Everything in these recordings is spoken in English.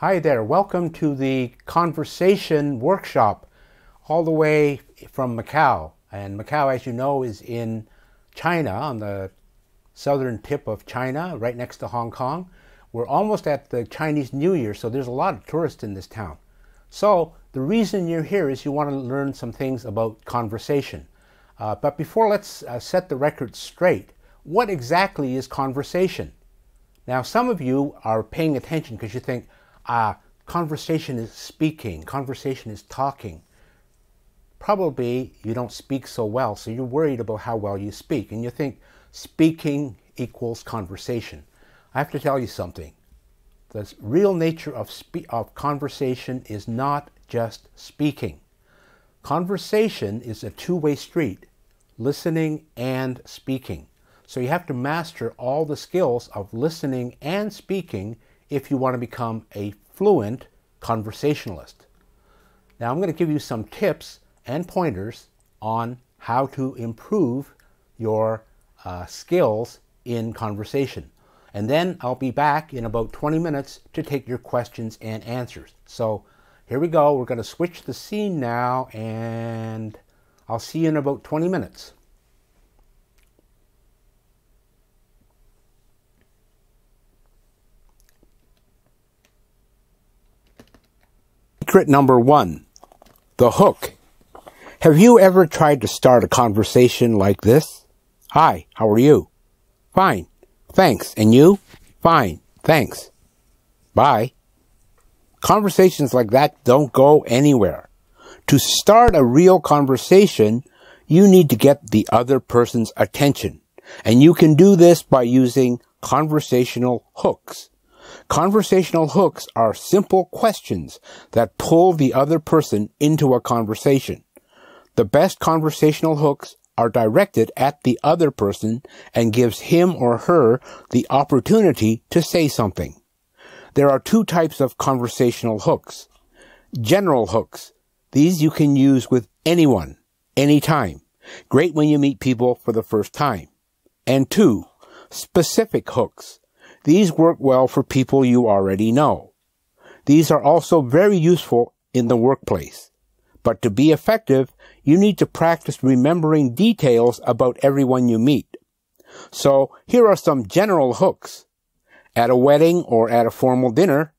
Hi there, welcome to the conversation workshop all the way from Macau. And Macau, as you know, is in China, on the southern tip of China, right next to Hong Kong. We're almost at the Chinese New Year, so there's a lot of tourists in this town. So the reason you're here is you want to learn some things about conversation. But before, let's set the record straight. What exactly is conversation? Now, some of you are paying attention because you think, conversation is speaking, conversation is talking. Probably you don't speak so well, so you're worried about how well you speak, and you think speaking equals conversation. I have to tell you something. The real nature of conversation is not just speaking. Conversation is a two-way street, listening and speaking. So you have to master all the skills of listening and speaking if you want to become a fluent conversationalist. Now I'm going to give you some tips and pointers on how to improve your skills in conversation. And then I'll be back in about 20 minutes to take your questions and answers. So here we go. We're going to switch the scene now, and I'll see you in about 20 minutes. Secret number 1, the hook. Have you ever tried to start a conversation like this? Hi, how are you? Fine, thanks. And you? Fine, thanks. Bye. Conversations like that don't go anywhere. To start a real conversation, you need to get the other person's attention. And you can do this by using conversational hooks. Conversational hooks are simple questions that pull the other person into a conversation. The best conversational hooks are directed at the other person and gives him or her the opportunity to say something. There are two types of conversational hooks. General hooks. These you can use with anyone, anytime. Great when you meet people for the first time. And 2, specific hooks. These work well for people you already know. These are also very useful in the workplace. But to be effective, you need to practice remembering details about everyone you meet. So here are some general hooks. At a wedding or at a formal dinner.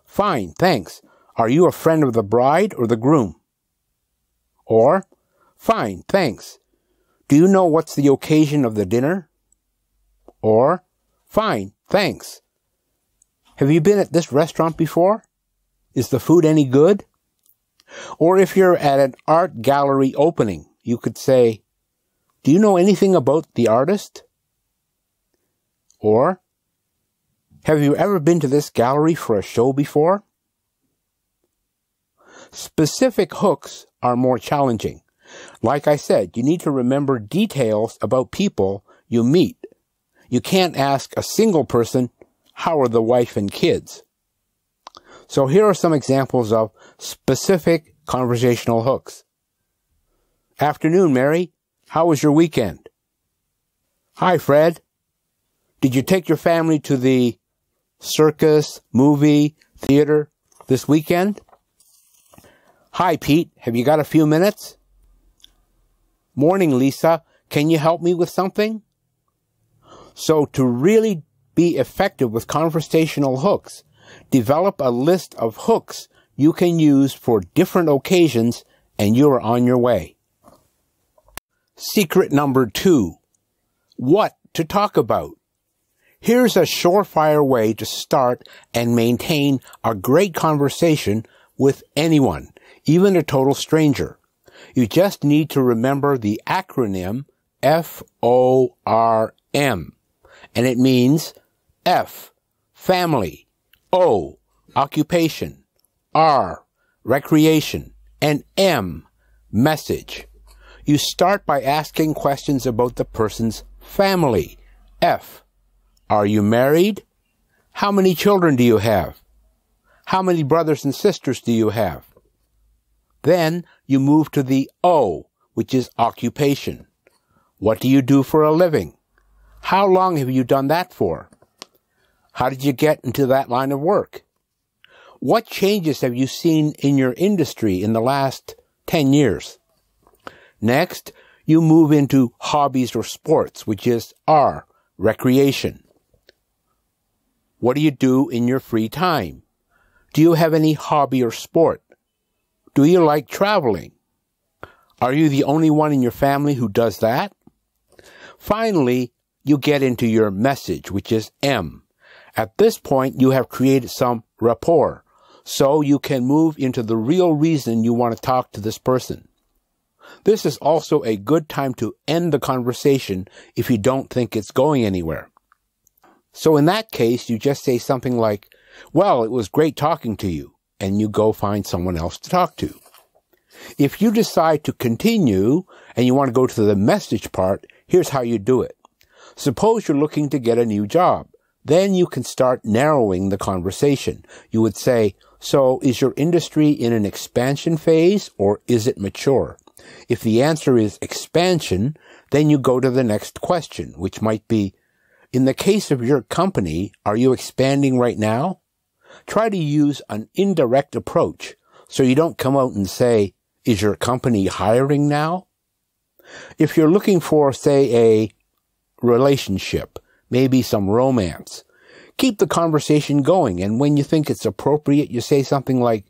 Fine, thanks. Are you a friend of the bride or the groom? Or, fine, thanks. Do you know what's the occasion of the dinner? Or, fine, thanks. Have you been at this restaurant before? Is the food any good? Or if you're at an art gallery opening, you could say, do you know anything about the artist? Or, have you ever been to this gallery for a show before? Specific hooks are more challenging. Like I said, you need to remember details about people you meet. You can't ask a single person, how are the wife and kids? So here are some examples of specific conversational hooks. Afternoon, Mary. How was your weekend? Hi, Fred. Did you take your family to the circus, movie, theater this weekend? Hi, Pete. Have you got a few minutes? Morning, Lisa. Can you help me with something? So to really be effective with conversational hooks, develop a list of hooks you can use for different occasions, and you are on your way. Secret number 2, what to talk about. Here's a surefire way to start and maintain a great conversation with anyone, even a total stranger. You just need to remember the acronym FORM. And it means F, family, O, occupation, R, recreation, and M, message. You start by asking questions about the person's family. F, are you married? How many children do you have? How many brothers and sisters do you have? Then you move to the O, which is occupation. What do you do for a living? How long have you done that for? How did you get into that line of work? What changes have you seen in your industry in the last 10 years? Next, you move into hobbies or sports, which is R, recreation. What do you do in your free time? Do you have any hobby or sport? Do you like traveling? Are you the only one in your family who does that? Finally, you get into your message, which is M. At this point, you have created some rapport, so you can move into the real reason you want to talk to this person. This is also a good time to end the conversation if you don't think it's going anywhere. So in that case, you just say something like, well, it was great talking to you, and you go find someone else to talk to. If you decide to continue and you want to go to the message part, here's how you do it. Suppose you're looking to get a new job. Then you can start narrowing the conversation. You would say, so is your industry in an expansion phase or is it mature? If the answer is expansion, then you go to the next question, which might be, in the case of your company, are you expanding right now? Try to use an indirect approach so you don't come out and say, is your company hiring now? If you're looking for, say, a relationship, maybe some romance, keep the conversation going, and when you think it's appropriate, you say something like,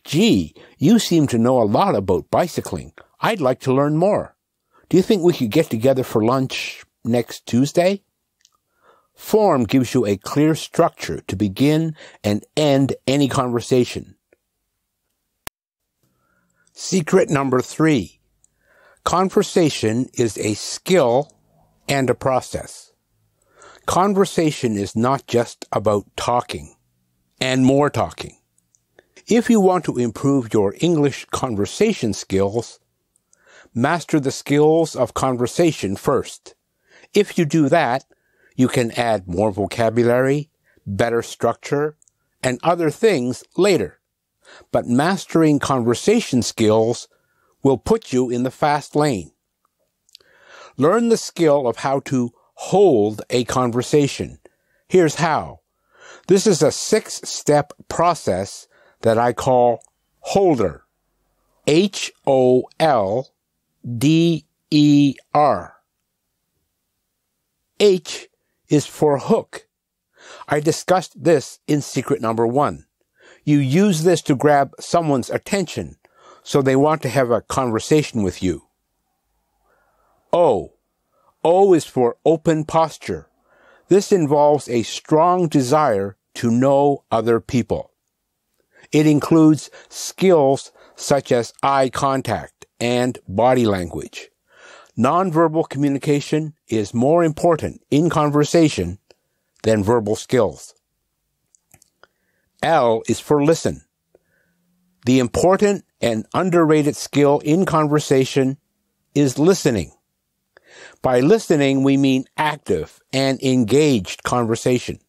gee, you seem to know a lot about bicycling. I'd like to learn more. Do you think we could get together for lunch next Tuesday? Form gives you a clear structure to begin and end any conversation. Secret number 3. Conversation is a skill and a process. Conversation is not just about talking and more talking. If you want to improve your English conversation skills, master the skills of conversation first. If you do that, you can add more vocabulary, better structure, and other things later. But mastering conversation skills will put you in the fast lane. Learn the skill of how to hold a conversation. Here's how. This is a 6-step process that I call HOLDER. HOLDER. H is for hook. I discussed this in secret number 1. You use this to grab someone's attention so they want to have a conversation with you. O. O is for open posture. This involves a strong desire to know other people. It includes skills such as eye contact and body language. Nonverbal communication is more important in conversation than verbal skills. L is for listen. The important and underrated skill in conversation is listening. By listening, we mean active and engaged conversation.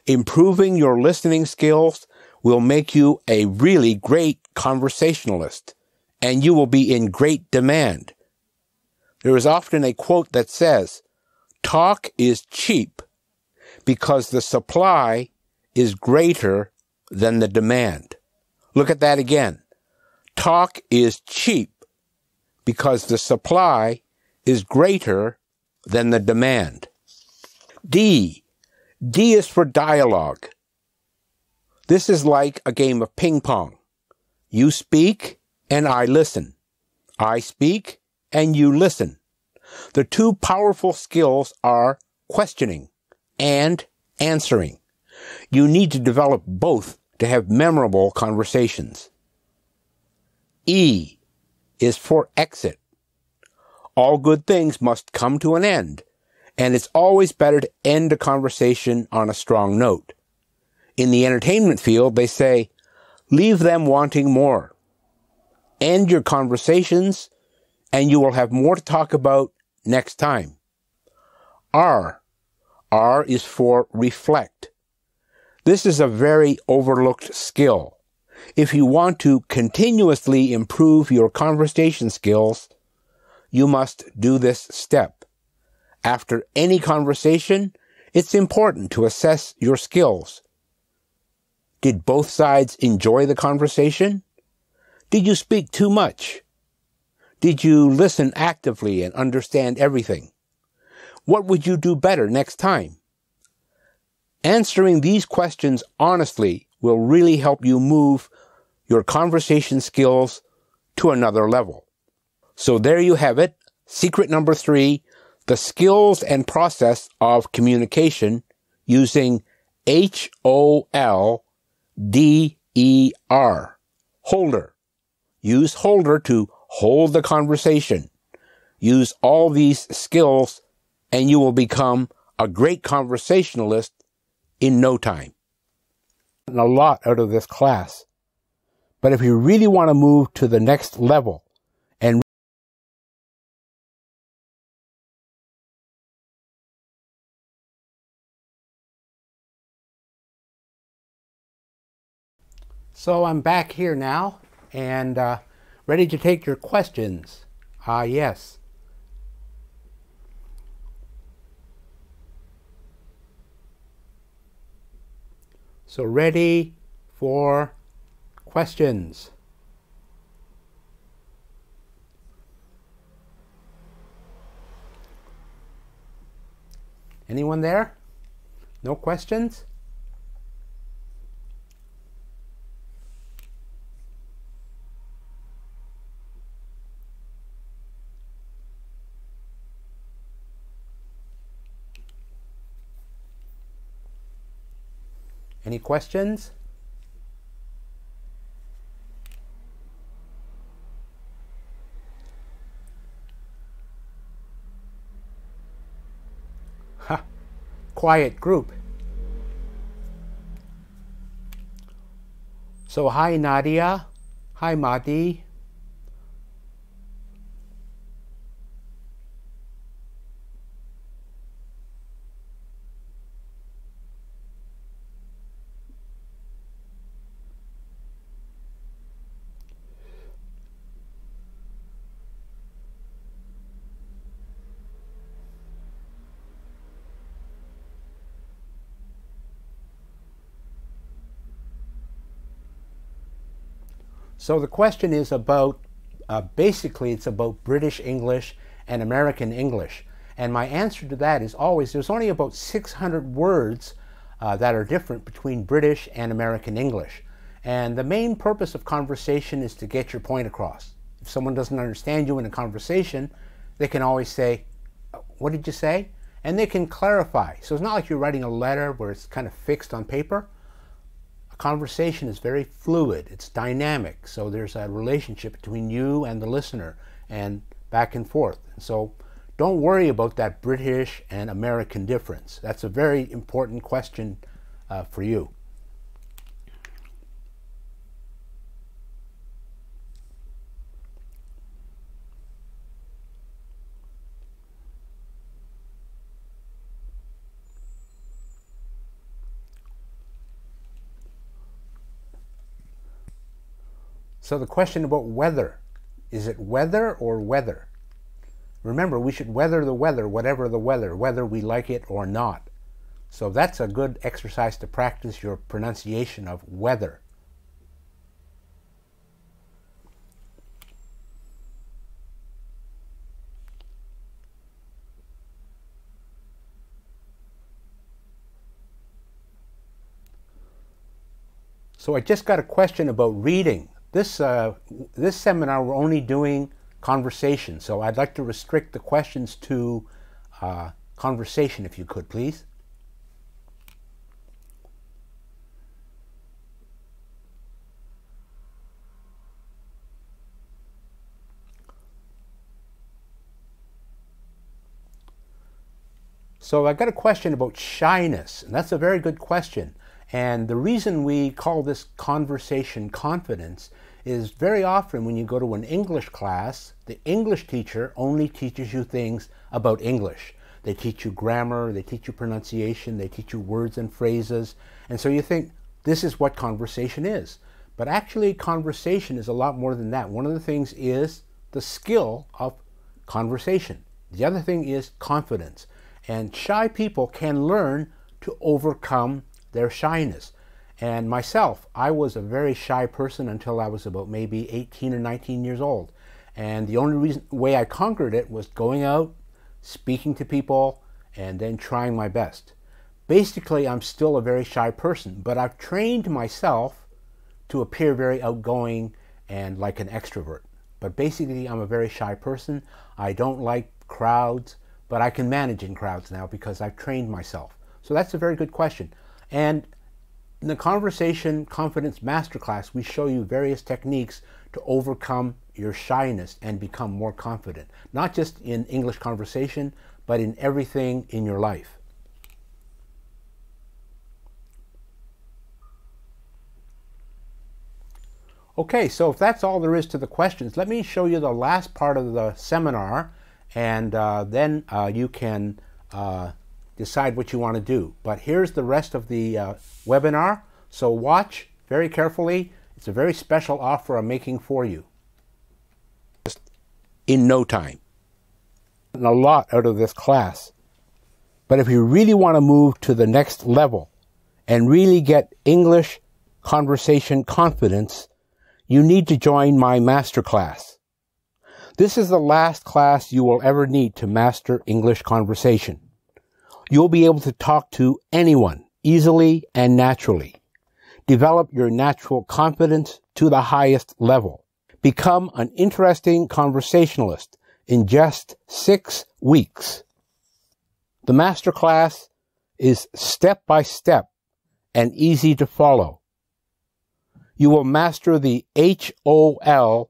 Improving your listening skills will make you a really great conversationalist, and you will be in great demand. There is often a quote that says, talk is cheap because the supply is greater than the demand. Look at that again. Talk is cheap because the supply is greater than the demand. D. D is for dialogue. This is like a game of ping pong. You speak and I listen. I speak and you listen. The two powerful skills are questioning and answering. You need to develop both to have memorable conversations. E is for exit. All good things must come to an end, and it's always better to end a conversation on a strong note. In the entertainment field, they say, leave them wanting more. End your conversations, and you will have more to talk about next time. R. R is for reflect. This is a very overlooked skill. If you want to continuously improve your conversation skills, you must do this step. After any conversation, it's important to assess your skills. Did both sides enjoy the conversation? Did you speak too much? Did you listen actively and understand everything? What would you do better next time? Answering these questions honestly will really help you move your conversation skills to another level. So there you have it. Secret number 3, the skills and process of communication using HOLDER. Holder. Use holder to hold the conversation. Use all these skills and you will become a great conversationalist in no time. And a lot out of this class. But if you really want to move to the next level and so I'm back here now and ready to take your questions. Yes. So ready for questions. Anyone there? No questions? Any questions? Ha! Quiet group. So hi Nadia. Hi Madi. So the question is about, basically it's about British English and American English. And my answer to that is always, there's only about 600 words that are different between British and American English. And the main purpose of conversation is to get your point across. If someone doesn't understand you in a conversation, they can always say, what did you say? And they can clarify. So it's not like you're writing a letter where it's kind of fixed on paper. A conversation is very fluid, it's dynamic, so there's a relationship between you and the listener and back and forth. And so don't worry about that British and American difference. That's a very important question for you. So the question about weather, is it weather or weather? Remember, we should weather the weather, whatever the weather, whether we like it or not. So that's a good exercise to practice your pronunciation of weather. So I just got a question about reading. This seminar we're only doing conversation, so I'd like to restrict the questions to conversation, if you could, please. So I got a question about shyness, and that's a very good question. And the reason we call this conversation confidence is very often when you go to an English class, the English teacher only teaches you things about English. They teach you grammar, they teach you pronunciation, they teach you words and phrases. And so you think this is what conversation is. But actually conversation is a lot more than that. One of the things is the skill of conversation. The other thing is confidence. And shy people can learn to overcome their shyness. And myself, I was a very shy person until I was about maybe 18 or 19 years old. And the only way I conquered it was going out, speaking to people, and then trying my best. Basically, I'm still a very shy person, but I've trained myself to appear very outgoing and like an extrovert. But basically, I'm a very shy person. I don't like crowds, but I can manage in crowds now because I've trained myself. So that's a very good question. And in the Conversation Confidence Masterclass, we show you various techniques to overcome your shyness and become more confident, not just in English conversation, but in everything in your life. Okay, so if that's all there is to the questions, let me show you the last part of the seminar, and then you can decide what you want to do. But here's the rest of the webinar, so watch very carefully. It's a very special offer I'm making for you. Just in no time. And a lot out of this class. But if you really want to move to the next level and really get English conversation confidence, you need to join my MasterClass. This is the last class you will ever need to master English conversation. You'll be able to talk to anyone easily and naturally. Develop your natural confidence to the highest level. Become an interesting conversationalist in just 6 weeks. The MasterClass is step by step and easy to follow. You will master the HOLDER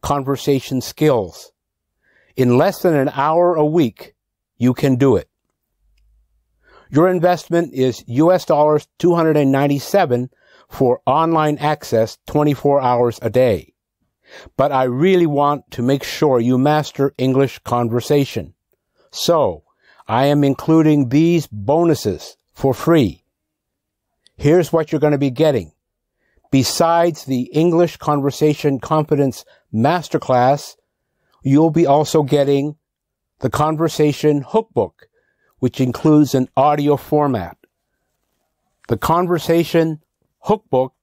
conversation skills. In less than an hour a week, you can do it. Your investment is US dollars $297 for online access 24 hours a day. But I really want to make sure you master English conversation. So, I am including these bonuses for free. Here's what you're going to be getting. Besides the English Conversation Confidence Masterclass, you'll be also getting the Conversation Hookbook, which includes an audio format. The Conversation Hookbook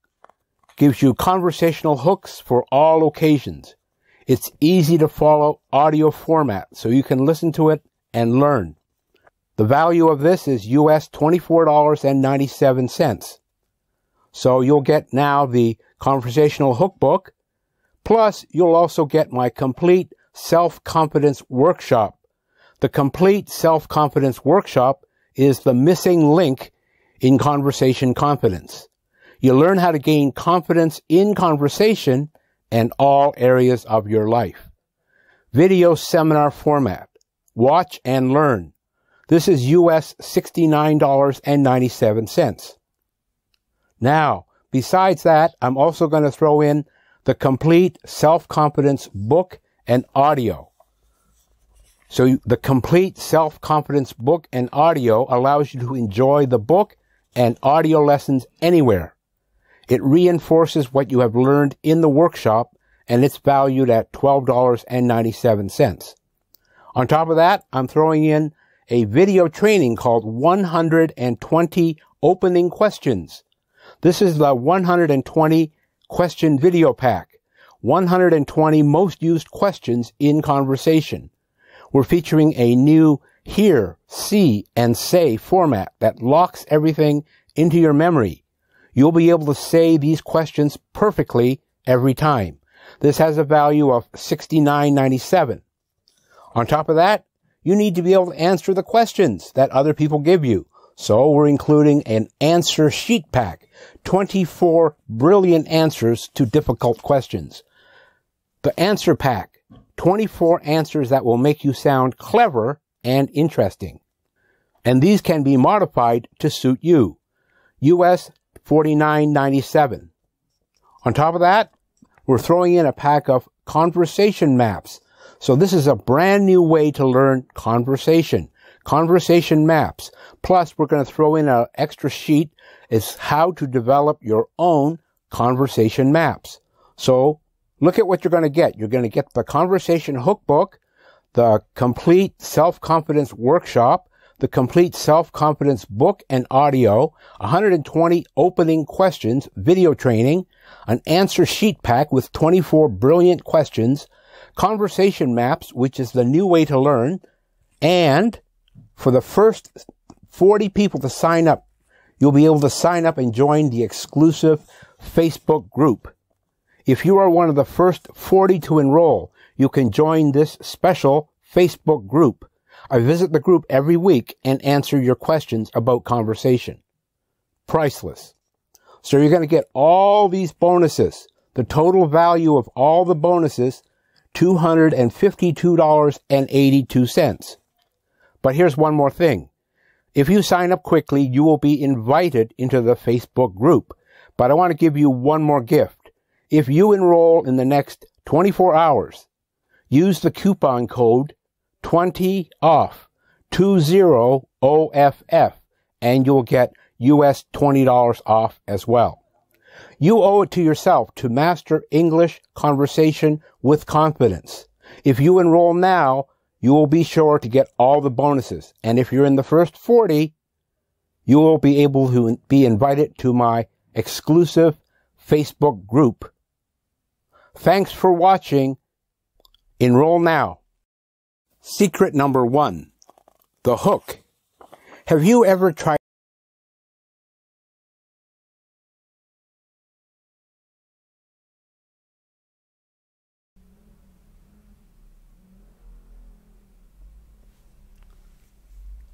gives you conversational hooks for all occasions. It's easy to follow audio format, so you can listen to it and learn. The value of this is US $24.97. So you'll get now the Conversational Hookbook, plus you'll also get my complete self-confidence workshop. The complete self-confidence workshop is the missing link in conversation confidence. You learn how to gain confidence in conversation and all areas of your life. Video seminar format. Watch and learn. This is US $69.97. Now, besides that, I'm also going to throw in the complete self-confidence book and audio. So the complete self-confidence book and audio allows you to enjoy the book and audio lessons anywhere. It reinforces what you have learned in the workshop, and it's valued at $12.97. On top of that, I'm throwing in a video training called 120 Opening Questions. This is the 120 question video pack. 120 most used questions in conversation. We're featuring a new hear, see, and say format that locks everything into your memory. You'll be able to say these questions perfectly every time. This has a value of $69.97. On top of that, you need to be able to answer the questions that other people give you. So we're including an answer sheet pack, 24 brilliant answers to difficult questions. The answer pack, 24 answers that will make you sound clever and interesting. And these can be modified to suit you. US $49.97. On top of that, we're throwing in a pack of conversation maps. So this is a brand new way to learn conversation. Conversation maps. Plus, we're going to throw in an extra sheet. It's how to develop your own conversation maps. So look at what you're going to get. You're going to get the Conversation Hookbook, the complete self-confidence workshop, the complete self-confidence book and audio, 120 opening questions, video training, an answer sheet pack with 24 brilliant questions, conversation maps, which is the new way to learn, and for the first 40 people to sign up, you'll be able to sign up and join the exclusive Facebook group. If you are one of the first 40 to enroll, you can join this special Facebook group. I visit the group every week and answer your questions about conversation. Priceless. So you're going to get all these bonuses. The total value of all the bonuses, $252.82. But here's one more thing. If you sign up quickly, you will be invited into the Facebook group. But I want to give you one more gift. If you enroll in the next 24 hours, use the coupon code 20OFF, 20OFF, and you'll get US $20 off as well. You owe it to yourself to master English conversation with confidence. If you enroll now, you will be sure to get all the bonuses. And if you're in the first 40, you will be able to be invited to my exclusive Facebook group. Thanks for watching. Enroll now. Secret number 1. The hook. Have you ever tried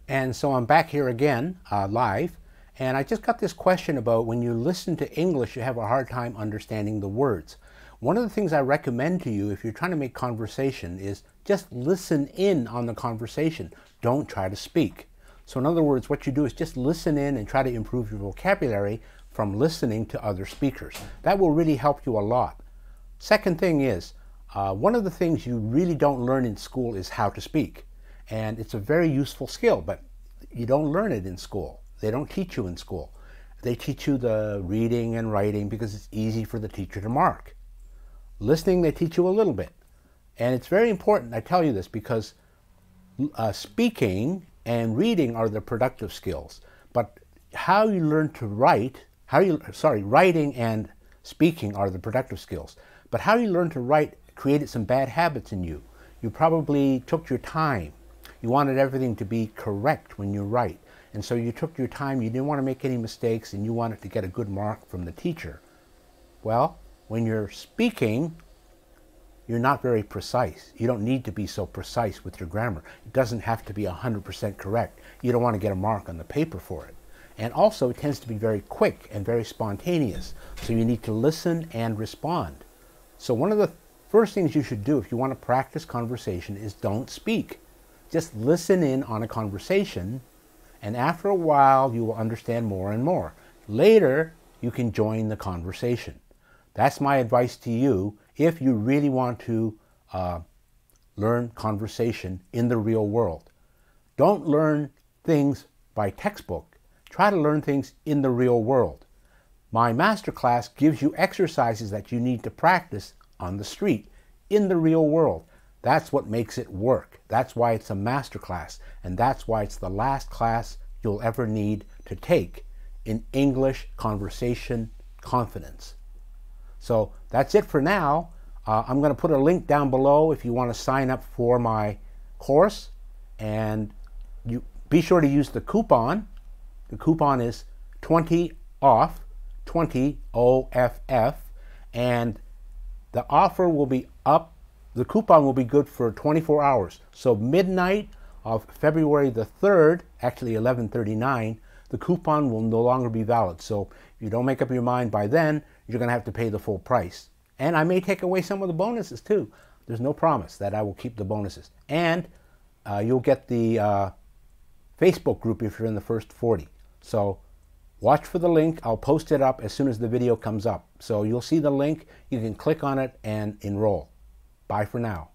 And so I'm back here again, live, and I just got this question about when you listen to English, you have a hard time understanding the words. One of the things I recommend to you if you're trying to make conversation is just listen in on the conversation. Don't try to speak. So in other words, what you do is just listen in and try to improve your vocabulary from listening to other speakers. That will really help you a lot. Second thing is, one of the things you really don't learn in school is how to speak. And it's a very useful skill, but you don't learn it in school. They don't teach you in school. They teach you the reading and writing because it's easy for the teacher to mark. Listening, they teach you a little bit. And it's very important, I tell you this, because speaking and reading are the productive skills. But how you learn to write, writing and speaking are the productive skills. But how you learn to write created some bad habits in you. You probably took your time. You wanted everything to be correct when you write. And so you took your time, you didn't want to make any mistakes, and you wanted to get a good mark from the teacher. Well, when you're speaking, you're not very precise. You don't need to be so precise with your grammar. It doesn't have to be 100% correct. You don't want to get a mark on the paper for it. And also, it tends to be very quick and very spontaneous. So you need to listen and respond. So one of the first things you should do if you want to practice conversation is don't speak. Just listen in on a conversation, and after a while you will understand more and more. Later, you can join the conversation. That's my advice to you if you really want to learn conversation in the real world. Don't learn things by textbook. Try to learn things in the real world. My MasterClass gives you exercises that you need to practice on the street, in the real world. That's what makes it work. That's why it's a MasterClass, and that's why it's the last class you'll ever need to take in English conversation confidence. So that's it for now. I'm going to put a link down below if you want to sign up for my course, and you be sure to use the coupon. The coupon is 20OFF, 20OFF, and the offer will be up. The coupon will be good for 24 hours. So midnight of February the 3rd, actually 11:39, the coupon will no longer be valid. So if you don't make up your mind by then, you're going to have to pay the full price. And I may take away some of the bonuses too. There's no promise that I will keep the bonuses. And you'll get the Facebook group if you're in the first 40. So watch for the link. I'll post it up as soon as the video comes up. So you'll see the link. You can click on it and enroll. Bye for now.